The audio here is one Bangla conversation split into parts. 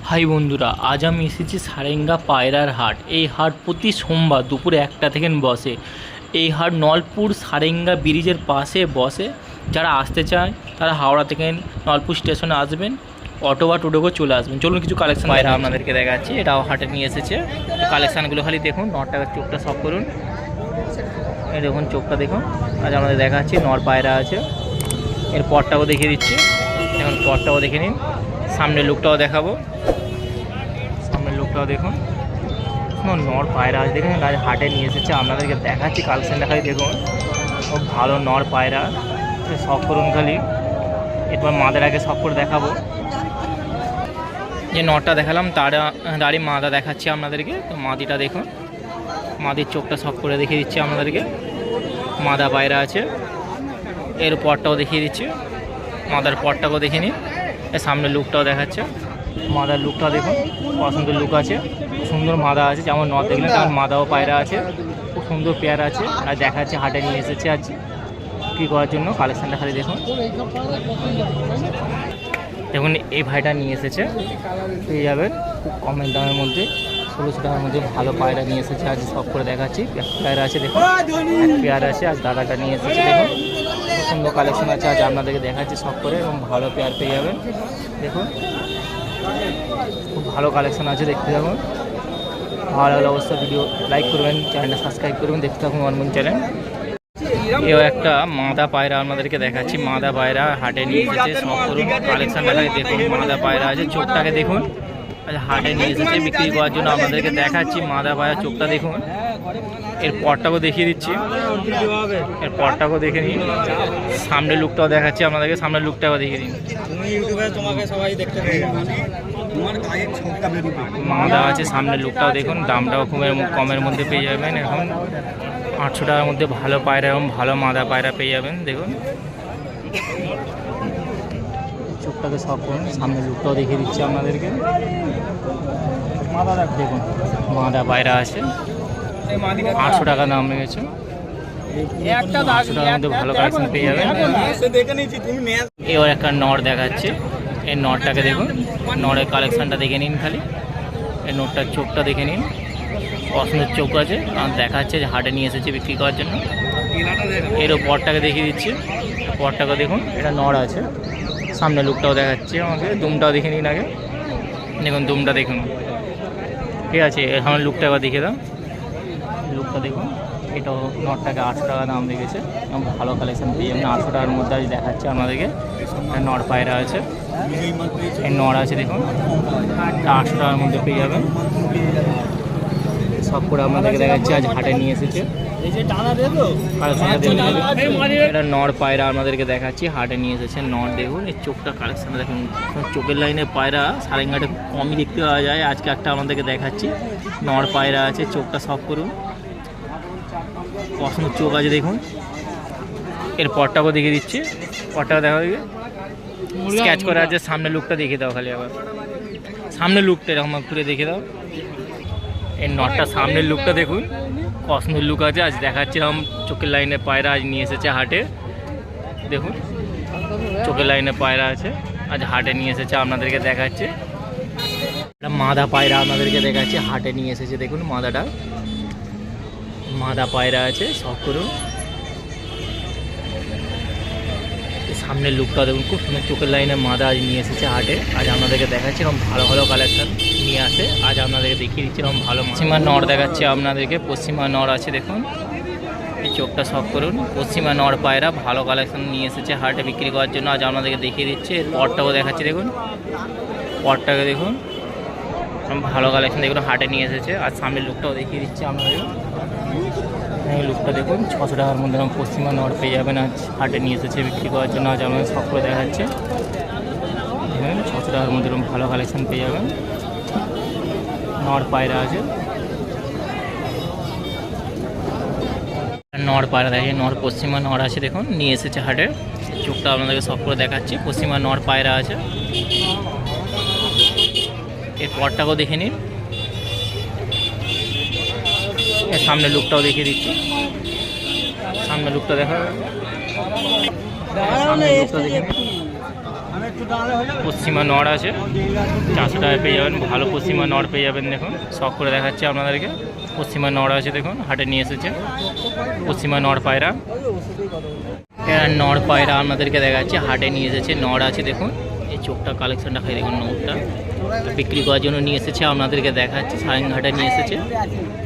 হাই বন্ধুরা, আজ আমি এসেছি সারেঙ্গা পায়রার হাট। এই হাট প্রতি সোমবার দুপুরে 1টা থেকে বসে। এই হাট নলপুর সারেঙ্গা ব্রিজের পাশে বসে। যারা আসতে চায় তারা হাওড়া থেকে নলপুর স্টেশনে আসবেন, অটো বা টোটো করে চলে আসবেন। চলুন কিছু কালেকশন পায়রা আপনাদেরকে দেখাচ্ছি। এটাও হাটে নিয়ে এসেছে। কালেকশানগুলো খালি দেখুন। নরটাকে চোখটা সব করুন, এই দেখুন চোখটা দেখুন। আজ আমাদের দেখাচ্ছি নর পায়রা আছে। এর পরটাও দেখিয়ে দিচ্ছি, এখন পরটাও দেখে নিন। সামনের লুকটাও দেখাবো, সামনের লুকটাও দেখুন। নর পায়রা আছে দেখুন, আজ হাটে নিয়ে এসেছে। আপনাদেরকে দেখাচ্ছি কালেকশানটা খালি দেখুন। খুব ভালো নর পায়রা, শখ করুন খালি। এরপর মাদের আগে শখ করে দেখাবো। যে নরটা দেখালাম তারই মাদা দেখাচ্ছি আপনাদেরকে। তো মাদিটা দেখুন, মাদির চোখটা শখ করে দেখিয়ে দিচ্ছি আপনাদেরকে। মাদা পায়রা আছে। এর পরটাও দেখিয়ে দিচ্ছি, মাদার পরটাকেও দেখে নিন। এর সামনের লুকটাও দেখাচ্ছে। মাদার লুকটা দেখুন, পছন্দ লুক আছে, সুন্দর মাদা আছে। যেমন নর দেখলেন তেমন মাদাও পায়রা আছে, খুব সুন্দর পেয়ার আছে। আর দেখাচ্ছে হাটে নিয়ে এসেছে আজ কী করার জন্য। কালেকশানটা খালি দেখুন। দেখুন এই ভাইটা নিয়ে এসেছে, পেয়ে যাবেন খুব কমের দামের মধ্যে, 1600 টাকার মধ্যে ভালো পায়রা নিয়ে এসেছে। আজ সব করে দেখাচ্ছি। পেয়ারা আছে দেখুন, পেয়ারা আছে। আজ দাদাটা নিয়ে এসেছে দেখুন। খুব সুন্দর কালেকশন আছে, আজ আপনাদেরকে দেখাচ্ছি সব করে, এবং ভালো পেয়ার পেয়ে যাবেন। দেখুন খুব ভালো কালেকশন আছে, দেখতে থাকুন। ভালো লাগলে অবশ্যই ভিডিও লাইক করবেন, চ্যানেলটা সাবস্ক্রাইব করবেন, দেখতে থাকুন অনমন চ্যানেল। এও একটা মাদা পায়রা আপনাদেরকে দেখাচ্ছি। মাদা পায়রা হাটে নিয়ে এসেছে, সব করুন। কালেকশনটা দেখুন, মাদা পায়রা আছে। চোখটাকে দেখুন, আচ্ছা হাটে নিয়ে এসেছে বিক্রি করার জন্য। আপনাদেরকে দেখাচ্ছি মাদা পায়রা চোখটা দেখুন। এর পরটাকেও দেখিয়ে দিচ্ছি, এর পরটাকেও দেখে নিন। সামনের লুকটাও দেখাচ্ছি আপনাদেরকে, সামনের লুকটাও দেখিয়ে দিন। মাদা আছে, সামনের লুকটাও দেখুন। দামটাও খুব কমের মধ্যে পেয়ে যাবেন। এখন 800 টাকার মধ্যে ভালো পায়রা এবং ভালো মাদা পায়রা পেয়ে যাবেন। দেখুন চোখটাকে সব করুন, সামনের লুকটাও দেখিয়ে দিচ্ছি আপনাদেরকে। দেখুন মাদা পায়রা আছে, 800 টাকা দাম লেগেছে। 800 টাকার মধ্যে ভালো কালেকশন পেয়ে যাবেন। এবার একটা নর দেখাচ্ছে। এই নরটাকে দেখুন, নরের কালেকশনটা দেখে নিন খালি। এই নরটার চোখটা দেখে নিন, পছন্দের চোখ আছে। আর দেখাচ্ছে যে হাটে নিয়ে এসেছে বিক্রি করার জন্য। এরও পরটাকে দেখিয়ে দিচ্ছি, পরটাকে দেখুন। এটা নর আছে, সামনে লুকটাও দেখাচ্ছি আমাকে। দুমটাও দেখে নিন আগে, দেখুন দুমটা দেখুন। ঠিক আছে, এখন লুকটা আবার দেখে দাও, লুকটা দেখুন। এটাও নটটাকে 800 টাকা দাম লেগেছে এবং ভালো কালেকশন পেয়ে যাবেন। 800 টাকার মধ্যে আজ দেখাচ্ছে আপনাদেরকে। নর পায়রা আছে, এই নর আছে দেখুন, 800 টাকার মধ্যে পেয়ে যাবেন। সব করে আপনাদেরকে দেখাচ্ছি, আজ হাটে নিয়ে এসেছে। এটা নর পায়রা আপনাদেরকে দেখাচ্ছি, হাটে নিয়ে এসেছে। নর দেখুন, এই চোখটা কালেকশানটা দেখুন। চোখের লাইনে পায়রা সারেঙ্গাটে কমই দেখতে পাওয়া যায়। আজকে একটা আপনাদেরকে দেখাচ্ছি, নর পায়রা আছে। চোখটা সব করুন, পছন্দের চোখ আছে দেখুন। এর পরটাকেও দেখিয়ে দিচ্ছি, পরটাকে দেখা দিবে স্ক্যাচ করে আছে। সামনের লুকটা দেখে দাও খালি, আবার সামনের লুকটা এরকম ঘুরে দেখে দাও। এই নটটা সামনের লুকটা দেখুন, পছন্দের লুক আছে। আজ দেখাচ্ছি এরকম চোখের লাইনে পায়রা আজ নিয়ে এসেছে হাটে। দেখুন চোখের লাইনে পায়রা আছে, আজ হাটে নিয়ে এসেছে, আপনাদেরকে দেখাচ্ছে। একটা মাদা পায়রা আপনাদেরকে দেখাচ্ছে, হাটে নিয়ে এসেছে। দেখুন মাদাটা, মাদা পায়রা আছে। সব করুন, সামনের লুকটা দেখুন, খুব সুন্দর চোখের লাইনে মাদা আজ নিয়ে এসেছে হাটে। আজ আপনাদেরকে দেখাচ্ছি এরকম ভালো ভালো কালেকশান নিয়ে আসে। আজ আপনাদেরকে দেখিয়ে দিচ্ছি এরকম ভালো পশ্চিমা নর দেখাচ্ছে আপনাদেরকে। পশ্চিমা নর আছে দেখুন, এই চোখটা সব করুন। পশ্চিমা নর পায়রা ভালো কালেকশান নিয়ে এসেছে হাটে বিক্রি করার জন্য। আজ আপনাদেরকে দেখিয়ে দিচ্ছে। এর পরটাও দেখাচ্ছি দেখুন, পরটাকে দেখুন, ভালো কালেকশান দেখুন হাটে নিয়ে এসেছে। আর সামনের লুকটাও দেখিয়ে দিচ্ছি আপনাদের। এই লুকটা দেখুন, 600 টাকার মধ্যে পশ্চিমা নর পেয়ে যাবেন। আজ হাটে নিয়ে এসেছে বিক্রি করার জন্য। আজ আমাদের সব করে দেখাচ্ছে। 600 টাকার মধ্যে ভালো কালেকশান পেয়ে যাবেন। নর পায়রা আছে, নর পায়রা দেখে। নর পশ্চিমা নর আছে দেখুন, নিয়ে এসেছে হাটে। চোখটা আপনাদেরকে সব করে দেখাচ্ছি। পশ্চিমা নর পায়রা আছে। এর পরটাকেও দেখে নিন, এর সামনের লুকটাও দেখিয়ে দিচ্ছি। সামনের লুকটা দেখা, সামনের লুকটা দেখে নিন। পশ্চিমা নড় আছে, 400 টাকায় পেয়ে যাবেন। ভালো পশ্চিমা নড় পেয়ে যাবেন। দেখুন শখ করে দেখাচ্ছি আপনাদেরকে। পশ্চিমা নড় আছে, দেখুন হাটে নিয়ে এসেছে পশ্চিমা নড় পায়রা। এরা নড় পায়রা আপনাদেরকে দেখাচ্ছি, হাটে নিয়ে এসেছে। নড় আছে, দেখুন এই চোখটা কালেকশনটা খাই দেখুন। নড়টা বিক্রি করার জন্য নিয়ে এসেছে, আপনাদেরকে দেখাচ্ছি। সারেঙ্গাহাটে নিয়ে এসেছে।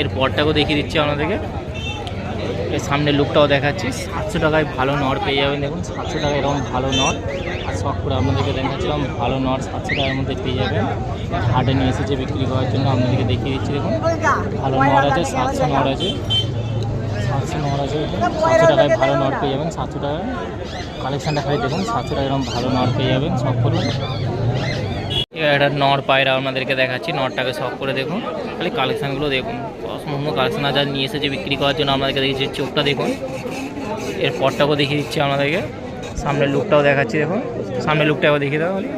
এর পরটাকেও দেখিয়ে দিচ্ছি আপনাদেরকে। এর সামনের লুকটাও দেখাচ্ছি। 700 টাকায় ভালো নড় পেয়ে যাবেন। দেখুন 700 টাকায় এরকম ভালো নড়। আর শখ করে আপনাদেরকে দেখাচ্ছিলাম ভালো নড় 700 টাকার মধ্যে পেয়ে যাবেন। হাটে নিয়ে এসেছে বিক্রি করার জন্য, আপনাদেরকে দেখিয়ে দিচ্ছি। দেখুন ভালো নড় আছে, 700 নড় আছে, 700 নড় আছে। 700 টাকায় ভালো নড় পেয়ে যাবেন। 700 টাকায় কালেকশানটা খালি দেখুন। 700 টাকায় এরকম ভালো নড় পেয়ে যাবেন। শখ করুন। একটা নড় পায়রা আপনাদেরকে দেখাচ্ছি। নড়টাকে শখ করে দেখুন, খালি কালেকশানগুলো দেখুন। অসম্ভব কালেকশান যা নিয়ে এসেছে বিক্রি করার জন্য, আপনাদেরকে দেখছি। চোখটা দেখুন, এর পরটাকেও দেখিয়ে দিচ্ছি আপনাদেরকে। সামনের লুকটাও দেখাচ্ছি, দেখুন সামনের লুকটাও দেখিয়ে দেওয়া বলি।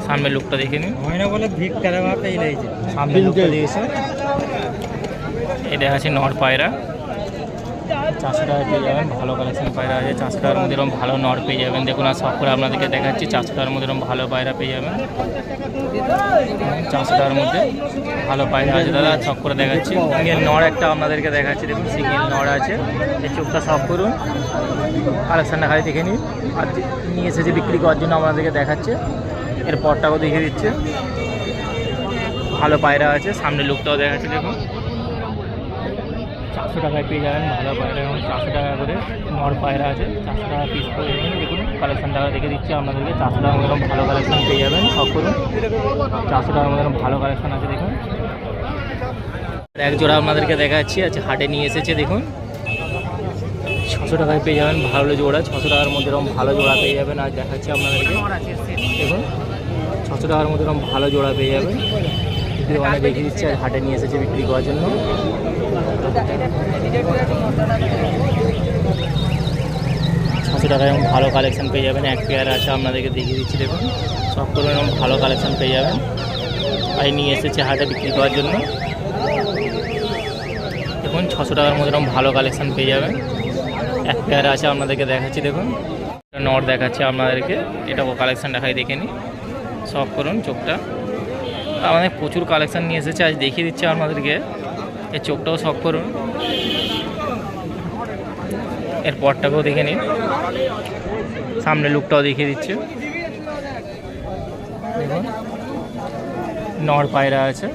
সামনের লুকটা দেখে নিন। সামনের লুকটা দিয়েছে। এটা আছে নড় পায়রা, 400 টাকায় পেয়ে যাবেন। ভালো কালেকশন পায়রা আছে। 400 টাকার মধ্যে এরকম ভালো নড় পেয়ে যাবেন। দেখুন আর শখ করে আপনাদেরকে দেখাচ্ছি। 400 টাকার মধ্যে এরকম ভালো পায়রা পেয়ে যাবেন। 400 টাকার মধ্যে ভালো পায়রা আছে দাদা, শখ করে দেখাচ্ছি। সিঙ্গেল নড় একটা আপনাদেরকে দেখাচ্ছি। দেখুন সিঙ্গেল নড় আছে। এই চোখটা শখ করুন, কালেকশানটা খালি দেখে নিন। আর নিয়ে এসেছে বিক্রি করার জন্য, আপনাদেরকে দেখাচ্ছে। এর পরটাও দেখিয়ে দিচ্ছে। ভালো পায়রা আছে। সামনের লুকটাও দেখাচ্ছে। দেখুন 400 টাকায় পেয়ে যাবেন ভালো পায়রা। এবং 400 টাকা করে নড় পায়রা আছে। 400 টাকা পিস করে যাবেন। দেখুন কালেকশানটা দেখে দিচ্ছি আপনাদেরকে। 400 টাকার মধ্যে ভালো কালেকশান পেয়ে যাবেন। সব করুন। 400 টাকার মধ্যে ভালো কালেকশান আছে। দেখুন এক জোড়া আপনাদেরকে দেখাচ্ছি। আচ্ছা হাটে নিয়ে এসেছে। দেখুন 600 টাকায় পেয়ে যাবেন ভালো জোড়া। 600 টাকার মধ্যে এরকম ভালো জোড়া পেয়ে যাবেন। আর দেখাচ্ছি আপনাদেরকে। দেখুন 600 টাকার মধ্যে এরকম ভালো জোড়া পেয়ে যাবেন। অনেক দেখিয়ে দিচ্ছে। আর হাটে নিয়ে এসেছে বিক্রি করার জন্য। 600 টাকায় এরকম ভালো কালেকশান পেয়ে যাবেন। এক পেয়ার আছে, আপনাদেরকে দেখিয়ে দিচ্ছি। দেখুন সব করে এরকম ভালো কালেকশান পেয়ে যাবেন। আর নিয়ে এসেছে হাটে বিক্রি করার জন্য। দেখুন 600 টাকার মধ্যে এরকম ভালো কালেকশান পেয়ে যাবেন। এক পেয়ার আছে, আপনাদেরকে দেখাচ্ছি। দেখুন নড় দেখাচ্ছে আপনাদেরকে। এটাও কালেকশান দেখাই দেখে নিই। সব করুন চোখটা। আমাদের প্রচুর কালেকশান নিয়ে এসেছে, আজ দেখিয়ে দিচ্ছে আপনাদেরকে। এর চোখটাও শখ করুন। এর পরটাকেও দেখে নিন। সামনের লুকটাও দেখিয়ে দিচ্ছে। দেখুন নড় পায়রা আছে।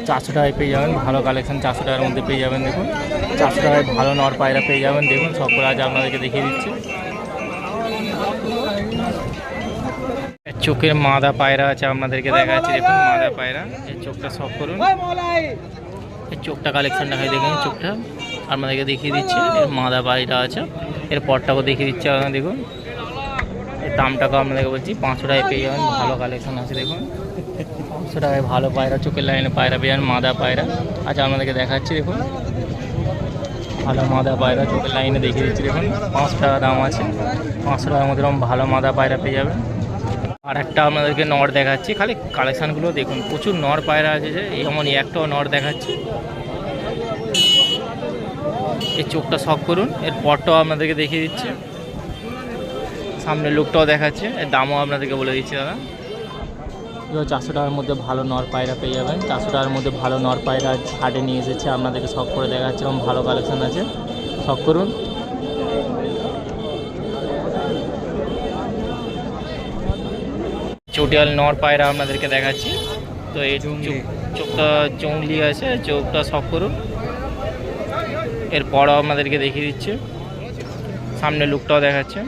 400 টাকায় পেয়ে যাবেন ভালো কালেকশান। 400 টাকার মধ্যে পেয়ে যাবেন। দেখুন 400 টাকায় ভালো নড় পায়রা পেয়ে যাবেন। দেখুন সব করে আজ আপনাদেরকে দেখিয়ে দিচ্ছে। চোখের মাদা পায়রা আছে, আপনাদেরকে দেখাচ্ছি। দেখুন মাদা পায়রা। এই চোখটা শখ করুন। এই চোখটা কালেকশানটা হয় দেখুন। চোখটা আপনাদেরকে দেখিয়ে দিচ্ছে। এর মাদা পায়রা আছে। এর পরটাকেও দেখিয়ে দিচ্ছে আপনারা। দেখুন এর দামটাকেও আপনাদেরকে বলছি। 500 টাকায় পেয়ে যাবেন ভালো কালেকশান আছে। দেখুন 500 টাকায় ভালো পায়রা, চোখের লাইনে পায়রা পেয়ে যাবেন। মাদা পায়রা আচ্ছা আপনাদেরকে দেখাচ্ছি। দেখুন ভালো মাদা পায়রা চোখের লাইনে দেখিয়ে দিচ্ছি। দেখুন 500 টাকা দাম আছে। 500 টাকার মধ্যে এরকম ভালো মাদা পায়রা পেয়ে যাবেন। আর একটা আপনাদেরকে নড় দেখাচ্ছি। খালি কালেকশানগুলো দেখুন। প্রচুর নড় পায়রা আছে, যে এমনই একটাও নড় দেখাচ্ছি। এই চোখটা শখ করুন। এর পরটাও আপনাদেরকে দেখিয়ে দিচ্ছে। সামনের লুকটাও দেখাচ্ছে। এর দামও আপনাদেরকে বলে দিচ্ছি দাদা। 400 টাকার মধ্যে ভালো নড় পায়রা পেয়ে যাবেন। 400 টাকার মধ্যে ভালো নড় পায়রা হাটে নিয়ে এসেছে, আপনাদেরকে শখ করে দেখাচ্ছে। এবং ভালো কালেকশান আছে, শখ করুন। চটিয়াল নড় পায়রা আপনাদেরকে দেখাচ্ছি। তো এই চোখটা জংলি আছে, চোখটা শখ করুন। এর পরও আপনাদেরকে দেখিয়ে দিচ্ছে। সামনে লুকটাও দেখাচ্ছে।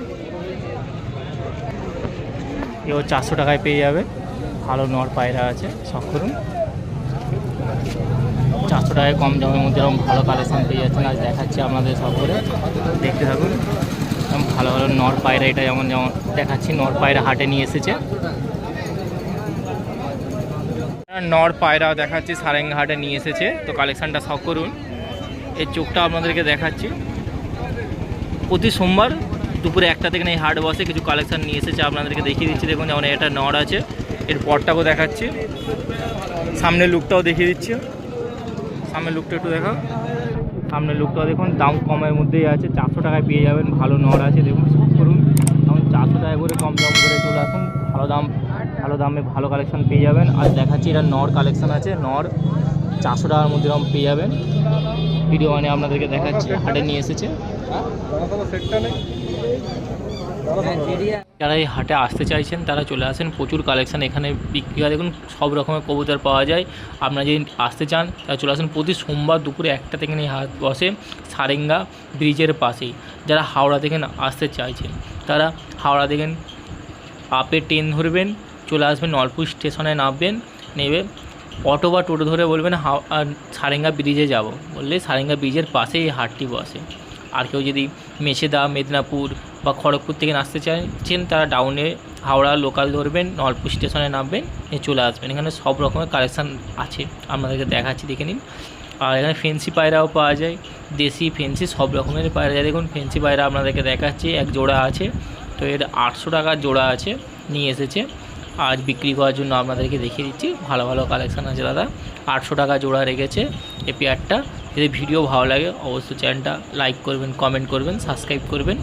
এও 400 টাকায় পেয়ে যাবে ভালো নড় পায়রা আছে, শখ করুন। 400 টাকায় কম দামের মধ্যে এরকম ভালো কালেকশান পেয়ে যাচ্ছেন। আজ দেখাচ্ছি আপনাদের সব করে, দেখতে থাকুন। ভালো ভালো নড় পায়রা, এটা যেমন দেখাচ্ছি। নড় পায়রা হাটে নিয়ে এসেছে। নড় পায়রা দেখাচ্ছি, সারেঙ্গা হাটে নিয়ে এসেছে। তো কালেকশানটা শখ করুন। এই চোখটা আপনাদেরকে দেখাচ্ছি। প্রতি সোমবার দুপুরে 1টা থেকে এই হাট বসে। কিছু কালেকশান নিয়ে এসেছে, আপনাদেরকে দেখিয়ে দিচ্ছি। দেখুন যেমন এটা নড় আছে। এর পরটাকেও দেখাচ্ছি। সামনের লুকটাও দেখিয়ে দিচ্ছি। সামনের লুকটা একটু দেখা। সামনের লুকটাও দেখুন। দাম কমের মধ্যেই আছে। 400 টাকায় পেয়ে যাবেন ভালো নড় আছে। দেখুন শখ করুন। এখন 400 টাকা করে কম দাম করে চলে আসুন, ভালো দামে ভালো কালেকশন পেয়ে যাবেন। আর দেখাচ্ছি এটা নর কালেকশন আছে, নর 400 টাকার মধ্যে দাম পেয়ে যাবেন। ভিডিও মানে আপনাদেরকে দেখাচ্ছি, হাটে নিয়ে এসেছে। যারা এই হাটে আসতে চাইছেন তারা চলে আসেন, প্রচুর কালেকশান এখানে বিক্রি হয়। দেখুন সব রকমের কবুতর পাওয়া যায়। আপনারা যদি আসতে চান তারা চলে আসেন। প্রতি সোমবার দুপুরে 1টা থেকে এই হাট বসে সারেঙ্গা ব্রিজের পাশেই। যারা হাওড়া থেকে আসতে চাইছেন তারা হাওড়া থেকে আপে ট্রেন ধরবেন, চলে আসবেন নলপুর স্টেশনে, নামবেন, নেবে অটো বা টোটো ধরে বলবেন সারেঙ্গা ব্রিজে যাব, বললে সারেঙ্গা ব্রিজের পাশেই এই হাটটি বসে। আর কেউ যদি মেছেদা, মেদিনীপুর বা খড়গপুর থেকে আসতে চাইছেন তারা ডাউনে হাওড়া লোকাল ধরবেন, নলপুর স্টেশনে নামবেন, চলে আসবেন। এখানে সব রকমের কালেকশান আছে, আপনাদেরকে দেখাচ্ছি, দেখে নিন। আর এখানে ফেন্সি পায়রাও পাওয়া যায়, দেশি ফেন্সি সব রকমের পায়রা যায়। দেখুন ফেন্সি পায়রা আপনাদেরকে দেখাচ্ছি, এক জোড়া আছে, তো এর 800 টাকার জোড়া আছে, নিয়ে এসেছে আজ বিক্রি করার জন্য। আপনাদেরকে দেখিয়ে দিচ্ছি, ভালো ভালো কালেকশান আছে দাদা। 800 টাকা জোড়া রেখেছে এই পেয়ারটা। যদি ভিডিও ভালো লাগে অবশ্যই চ্যানেলটা লাইক করবেন, কমেন্ট করবেন, সাবস্ক্রাইব করবেন।